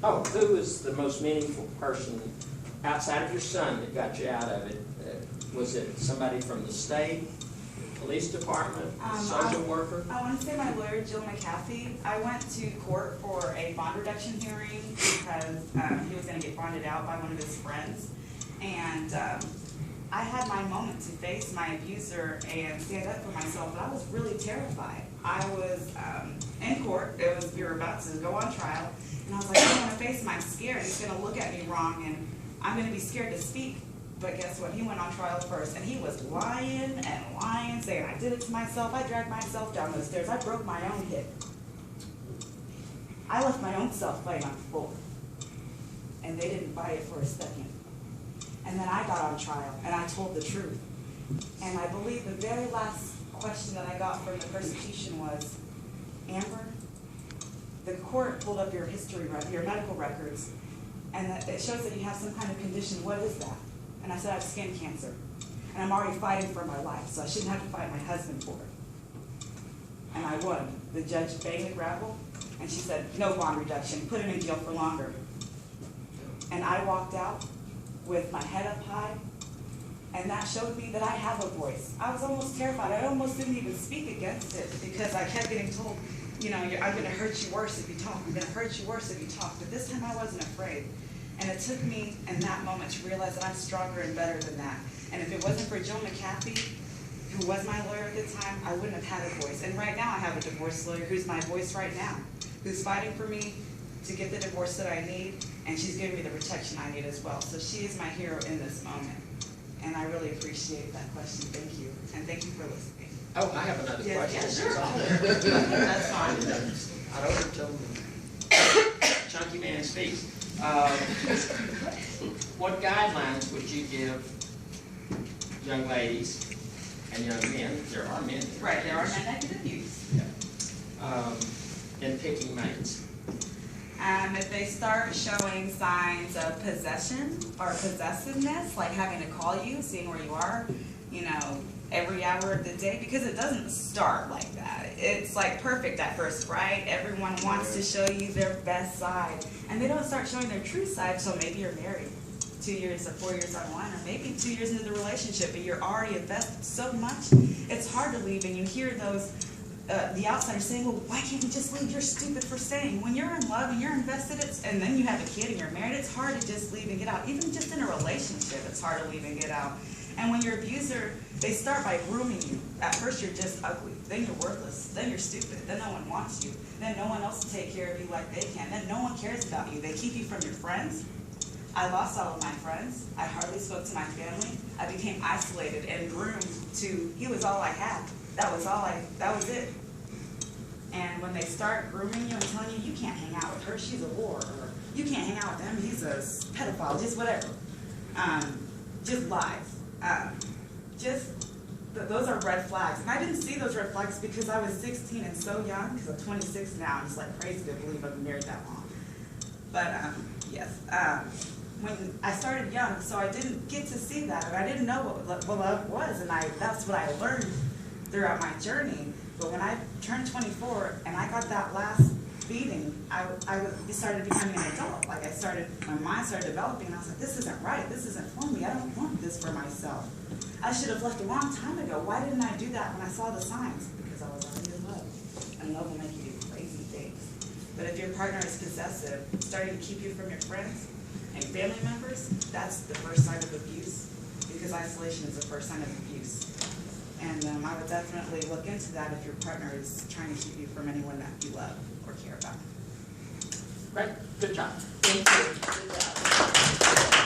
Oh, who was the most meaningful person outside of your son that got you out of it? Was it somebody from the state, the police department, social worker? I want to say my lawyer, Jill McCaffey. I went to court for a bond reduction hearing because he was going to get bonded out by one of his friends. And I had my moment to face my abuser and stand up for myself, but I was really terrified. I was in court. We were about to go on trial. And I was like, I don't want to face him. I'm scared. He's going to look at me wrong, and I'm going to be scared to speak. But guess what? He went on trial first, and he was lying and lying, saying I did it to myself. I dragged myself down those stairs. I broke my own hip. I left my own self laying on the floor, and they didn't buy it for a second. And then I got on trial, and I told the truth. And I believe the very last question that I got from the prosecution was, Amber, the court pulled up your history, your medical records, and it shows that you have some kind of condition. What is that? And I said, I have skin cancer. And I'm already fighting for my life, so I shouldn't have to fight my husband for it. And I won. The judge banged the gravel, and she said, no bond reduction, put him in jail for longer. And I walked out with my head up high, and that showed me that I have a voice. I was almost terrified. I almost didn't even speak against it because I kept getting told, you know, I'm going to hurt you worse if you talk. I'm going to hurt you worse if you talk. But this time I wasn't afraid. And it took me in that moment to realize that I'm stronger and better than that. And if it wasn't for Jill McCaffey, who was my lawyer at the time, I wouldn't have had a voice. And right now I have a divorce lawyer who's my voice right now, who's fighting for me to get the divorce that I need, and she's giving me the protection I need as well. So she is my hero in this moment. And I really appreciate that question. Thank you. And thank you for listening. Oh, I have another question. Yeah, sure. It's on there. That's fine. I don't tell them. Chunky man speaks. What guidelines would you give young ladies and young men? There are men. Right, there are men that can abuse. In picking mates. If they start showing signs of possession or possessiveness, like having to call you, seeing where you are, you know, every hour of the day, because it doesn't start like that. It's like perfect at first, right? Everyone wants to show you their best side, and they don't start showing their true side till maybe you're married 2 years or 4 years on one, or maybe 2 years into the relationship, but you're already invested so much, it's hard to leave. And you hear those the outsiders saying, well, why can't you just leave? You're stupid for staying. When you're in love and you're invested, and then you have a kid and you're married, it's hard to just leave and get out. Even just in a relationship, it's hard to leave and get out. And when your abuser, they start by grooming you. At first you're just ugly, then you're worthless, then you're stupid, then no one wants you, then no one else will take care of you like they can, then no one cares about you. They keep you from your friends. I lost all of my friends. I hardly spoke to my family. I became isolated and groomed to, he was all I had. That was it. And when they start grooming you and telling you, you can't hang out with her, she's a whore, or you can't hang out with him, he's a pedophile, just whatever. Just lies. Those are red flags. And I didn't see those red flags because I was 16 and so young, because I'm 26 now. I'm just like crazy to believe I've been married that long. But yes, when I started young, so I didn't get to see that, and I didn't know what love was, and that's what I learned throughout my journey. But when I turned 24 and I got that last beating, I started becoming an adult. Like my mind started developing, and I was like, this isn't right. This isn't for me. I don't want this for myself. I should have left a long time ago. Why didn't I do that when I saw the signs? Because I was already in love. And love will make you do crazy things. But if your partner is possessive, starting to keep you from your friends and family members, that's the first sign of abuse, because isolation is the first sign of abuse. And I would definitely look into that if your partner is trying to keep you from anyone that you love or care about. Great. Good job. Thank you. Good job.